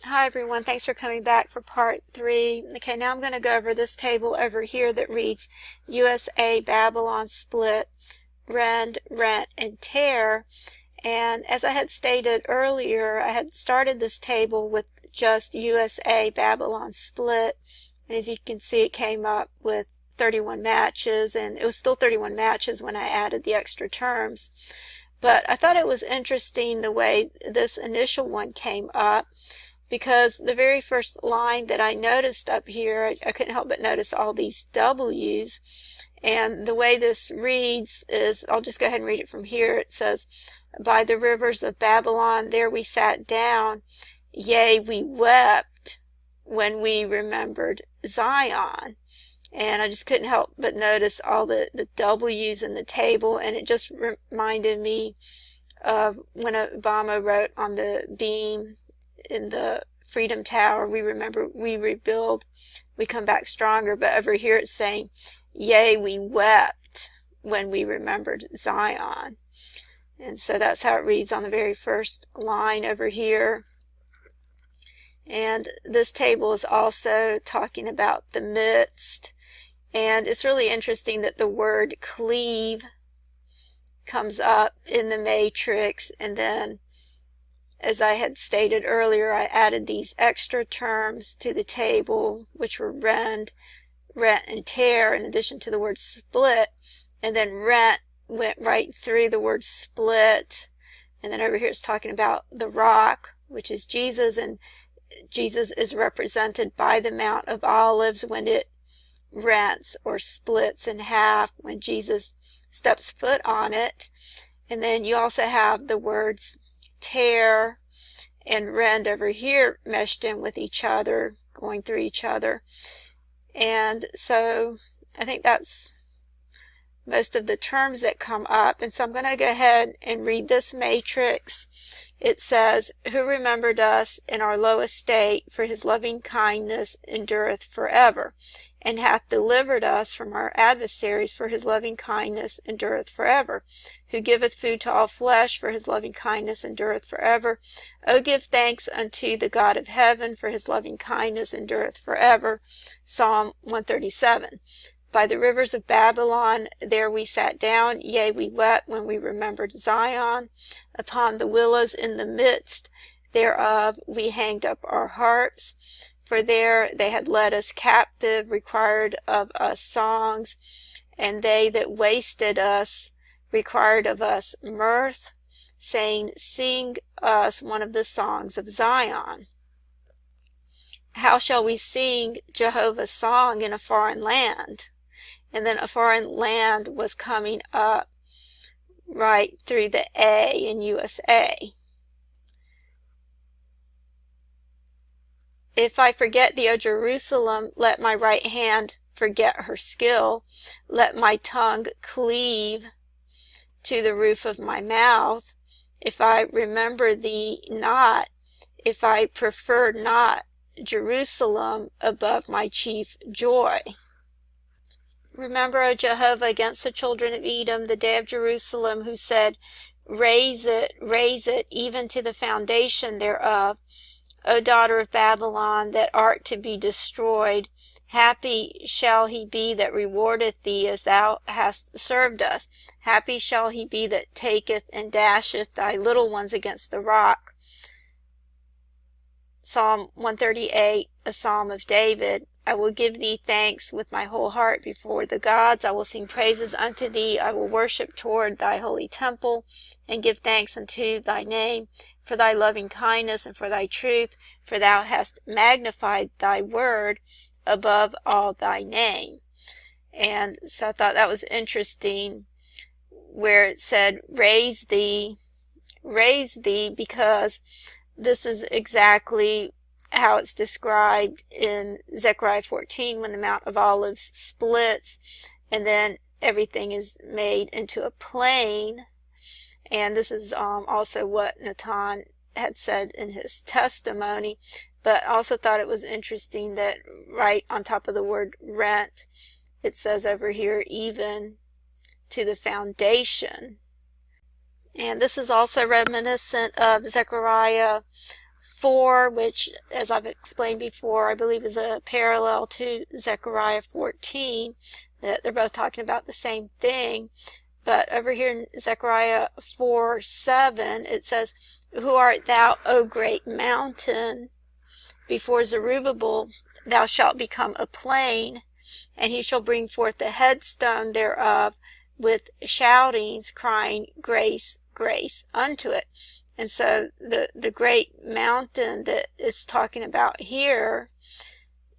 Hi everyone, thanks for coming back for part 3. Okay, now I'm going to go over this table over here that reads USA, Babylon, split, rend, rent, and tear. And as I had stated earlier, I had started this table with just USA, Babylon, split. And as you can see, it came up with 31 matches, and it was still 31 matches when I added the extra terms. But I thought it was interesting the way this initial one came up, because the very first line that I noticed up here, I couldn't help but notice all these W's. And the way this reads is, I'll just go ahead and read it from here. It says, by the rivers of Babylon, there we sat down. Yea, we wept when we remembered Zion. And I just couldn't help but notice all the W's in the table. And it just reminded me of when Obama wrote on the beam in the Freedom Tower, we remember, we rebuild, we come back stronger. But over here it's saying, yea, we wept when we remembered Zion. And so that's how it reads on the very first line over here. And this table is also talking about the midst. And it's really interesting that the word cleave comes up in the matrix, and then, as I had stated earlier, I added these extra terms to the table, which were rend, rent, and tear, in addition to the word split. And then rent went right through the word split. And then over here it's talking about the rock, which is Jesus, and Jesus is represented by the Mount of Olives when it rents or splits in half, when Jesus steps foot on it. And then you also have the words tear and rend over here meshed in with each other, going through each other. And so I think that's most of the terms that come up. And so I'm going to go ahead and read this matrix. It says, who remembered us in our low estate, for his loving kindness endureth forever, and hath delivered us from our adversaries, for his loving kindness endureth forever, who giveth food to all flesh, for his loving kindness endureth forever. O give thanks unto the God of heaven, for his loving kindness endureth forever. Psalm 137. By the rivers of Babylon, there we sat down. Yea, we wept when we remembered Zion. Upon the willows in the midst thereof we hanged up our harps. For there they had led us captive, required of us songs, and they that wasted us required of us mirth, saying, sing us one of the songs of Zion. How shall we sing Jehovah's song in a foreign land? And then a foreign land was coming up right through the A in USA. If I forget thee, O Jerusalem, let my right hand forget her skill. Let my tongue cleave to the roof of my mouth. If I remember thee not, if I prefer not Jerusalem above my chief joy. Remember, O Jehovah, against the children of Edom, the day of Jerusalem, who said, raise it, even to the foundation thereof. O daughter of Babylon, that art to be destroyed, happy shall he be that rewardeth thee as thou hast served us. Happy shall he be that taketh and dasheth thy little ones against the rock. Psalm 138, a psalm of David. I will give thee thanks with my whole heart before the gods. I will sing praises unto thee. I will worship toward thy holy temple, and give thanks unto thy name for thy loving kindness and for thy truth, for thou hast magnified thy word above all thy name. And so I thought that was interesting, where it said, raise thee, because this is exactly how it's described in Zechariah 14, when the Mount of Olives splits, and then everything is made into a plain. And this is also what Natan had said in his testimony. But I also thought it was interesting that right on top of the word rent, it says over here, even to the foundation. And this is also reminiscent of Zechariah 4, which, as I've explained before, I believe is a parallel to Zechariah 14, that they're both talking about the same thing. But over here in Zechariah 4:7, it says, "Who art thou, O great mountain? Before Zerubbabel thou shalt become a plain, and he shall bring forth the headstone thereof with shoutings, crying, Grace, grace unto it." And so the great mountain that it's talking about here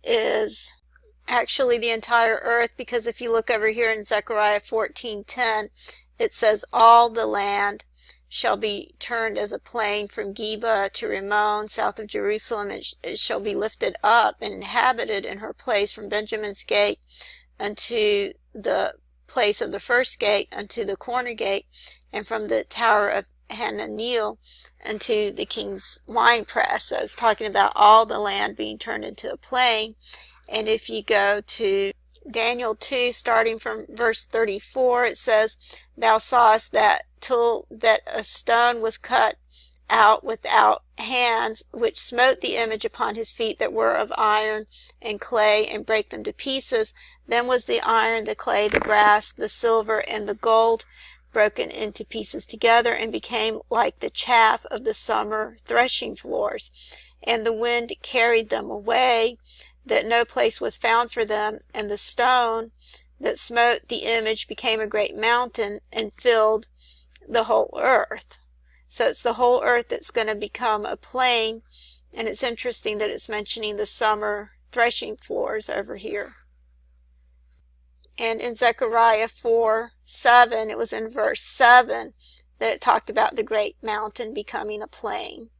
is actually the entire earth, because if you look over here in Zechariah 14:10, it says, "All the land shall be turned as a plain from Geba to Rimmon, south of Jerusalem. It shall be lifted up and inhabited in her place from Benjamin's gate unto the place of the first gate, unto the corner gate, and from the tower of Hananeel unto the king's winepress." So it's talking about all the land being turned into a plain. And if you go to Daniel 2, starting from verse 34, it says, "Thou sawest that till that a stone was cut out without hands, which smote the image upon his feet that were of iron and clay, and brake them to pieces. Then was the iron, the clay, the brass, the silver, and the gold broken into pieces together, and became like the chaff of the summer threshing floors. And the wind carried them away, that no place was found for them. And the stone that smote the image became a great mountain, and filled the whole earth." So it's the whole earth that's going to become a plain. And it's interesting that it's mentioning the summer threshing floors over here. And in Zechariah 4:7, it was in verse 7 that it talked about the great mountain becoming a plain.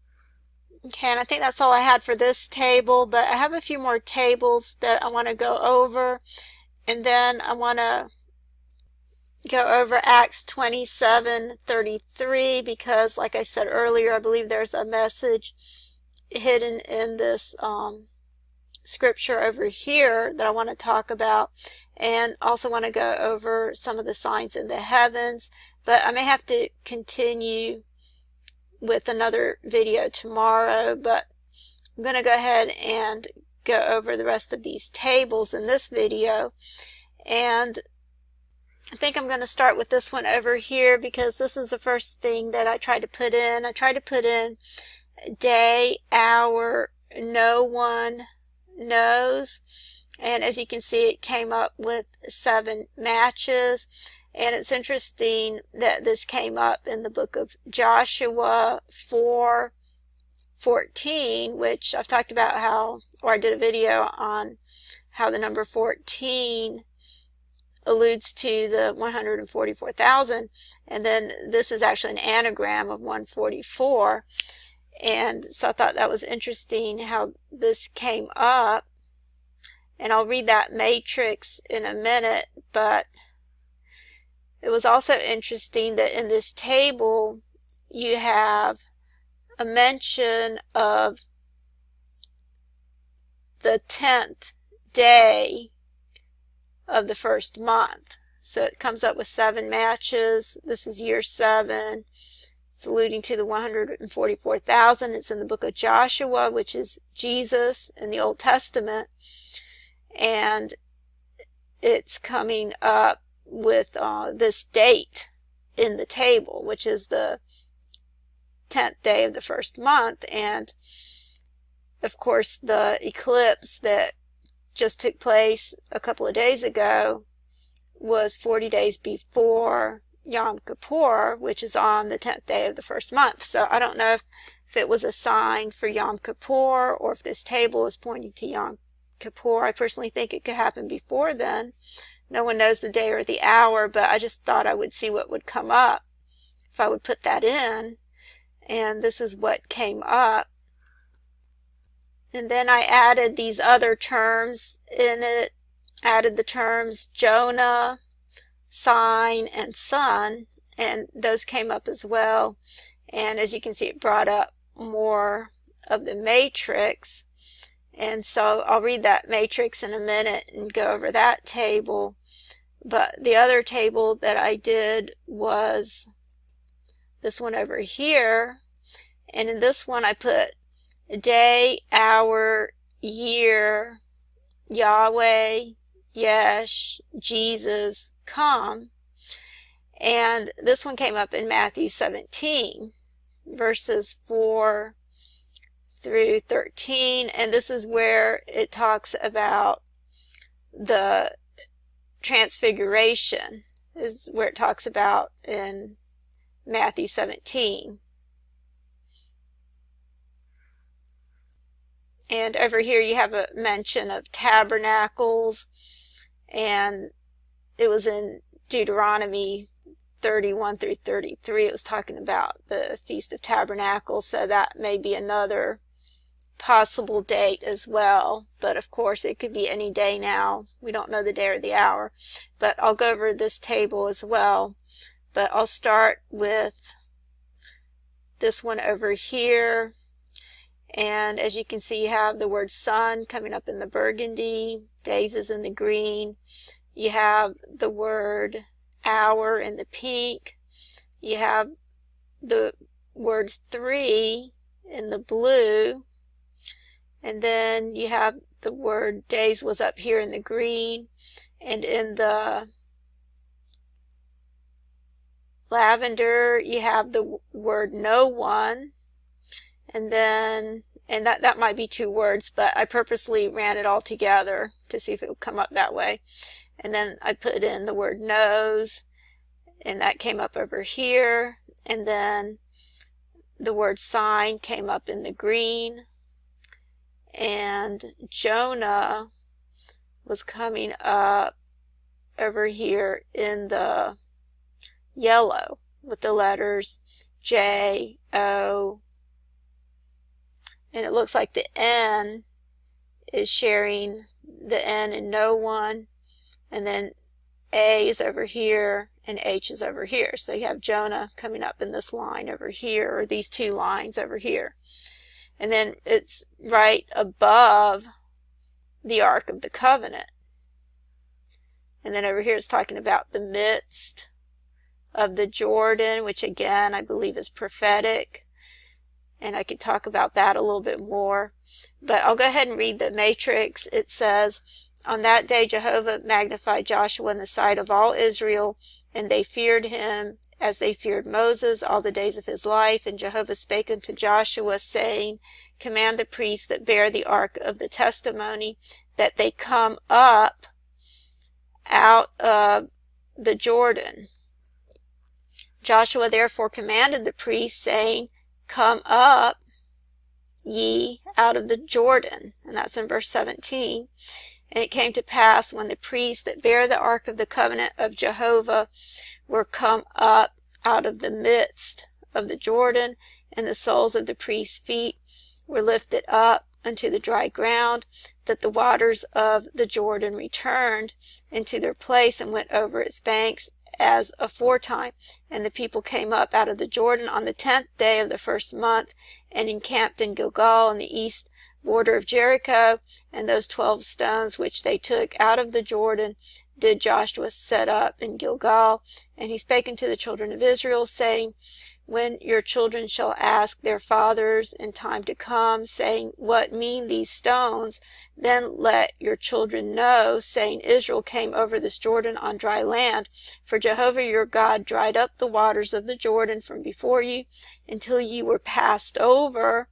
Okay, and I think that's all I had for this table, but I have a few more tables that I want to go over, and then I want to go over Acts 27:33, because like I said earlier, I believe there's a message hidden in this scripture over here that I want to talk about, and also want to go over some of the signs in the heavens. But I may have to continue with another video tomorrow, but I'm going to go ahead and go over the rest of these tables in this video. And I think I'm going to start with this one over here, because this is the first thing that I tried to put in. I tried to put in day, hour, no one knows. And as you can see, it came up with 7 matches. And it's interesting that this came up in the book of Joshua 4:14, which I've talked about how, or I did a video on how the number 14 alludes to the 144,000. And then this is actually an anagram of 144. And so I thought that was interesting how this came up. And I'll read that matrix in a minute, but it was also interesting that in this table you have a mention of the 10th day of the first month. So it comes up with 7 matches. This is year 7. It's alluding to the 144,000. It's in the book of Joshua, which is Jesus in the Old Testament. And it's coming up with this date in the table, which is the 10th day of the first month. And of course the eclipse that just took place a couple of days ago was 40 days before Yom Kippur, which is on the 10th day of the first month. So I don't know if it was a sign for Yom Kippur, or if this table is pointing to Yom Kippur. I personally think it could happen before then. No one knows the day or the hour, but I just thought I would see what would come up if I would put that in. And this is what came up. And then I added these other terms in it. Added the terms Jonah, sign, and sun, and those came up as well. And as you can see, it brought up more of the matrix. And so I'll read that matrix in a minute and go over that table. But the other table that I did was this one over here. And in this one I put day, hour, year, Yahweh, Yesh, Jesus, come. And this one came up in Matthew 17, verses 4 through 13. And this is where it talks about the transfiguration, is where it talks about in Matthew 17. And over here you have a mention of tabernacles, and it was in Deuteronomy 31 through 33. It was talking about the Feast of Tabernacles, so that may be another possible date as well. But of course it could be any day now. We don't know the day or the hour. But I'll go over this table as well. But I'll start with this one over here. And as you can see, you have the word sun coming up in the burgundy, days is in the green. You have the word hour in the pink. You have the words 3 in the blue. And then you have the word days was up here in the green. And in the lavender, you have the word no one. And then, and that might be 2 words, but I purposely ran it all together to see if it would come up that way. And then I put in the word knows, and that came up over here. And then the word sign came up in the green. And Jonah was coming up over here in the yellow with the letters J, O, and it looks like the N is sharing the N and no one, and then A is over here and H is over here. So you have Jonah coming up in this line over here, or these 2 lines over here. And then it's right above the Ark of the Covenant. And then over here it's talking about the midst of the Jordan, which again I believe is prophetic. And I could talk about that a little bit more. But I'll go ahead and read the matrix. It says, on that day Jehovah magnified Joshua in the sight of all Israel, and they feared him as they feared Moses all the days of his life. And Jehovah spake unto Joshua, saying, command the priests that bear the ark of the testimony, that they come up out of the Jordan. Joshua therefore commanded the priests, saying, come up ye out of the Jordan. And that's in verse 17. And it came to pass, when the priests that bear the ark of the covenant of Jehovah were come up out of the midst of the Jordan, and the soles of the priests' feet were lifted up unto the dry ground, that the waters of the Jordan returned into their place and went over its banks as aforetime. And the people came up out of the Jordan on the 10th day of the 1st month, and encamped in Gilgal on the east border of Jericho. And those 12 stones which they took out of the Jordan did Joshua set up in Gilgal. And he spake unto the children of Israel, saying, when your children shall ask their fathers in time to come, saying, what mean these stones? Then let your children know, saying, Israel came over this Jordan on dry land. For Jehovah your God dried up the waters of the Jordan from before you, until ye were passed over,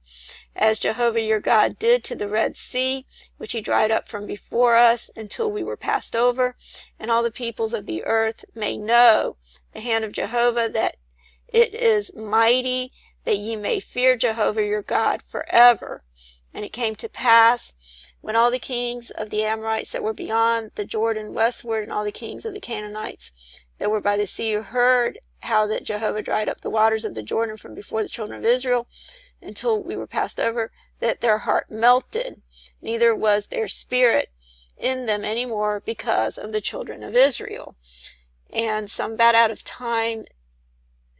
as Jehovah your God did to the Red Sea, which he dried up from before us, until we were passed over. And all the peoples of the earth may know the hand of Jehovah, that it is mighty, that ye may fear Jehovah your God forever. And it came to pass, when all the kings of the Amorites that were beyond the Jordan westward, and all the kings of the Canaanites that were by the sea, heard how that Jehovah dried up the waters of the Jordan from before the children of Israel, until we were passed over, that their heart melted, neither was their spirit in them any more, because of the children of Israel. And so I'm about out of time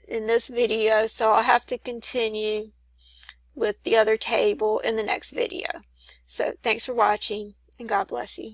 in this video, so I'll have to continue with the other table in the next video. So thanks for watching, and God bless you.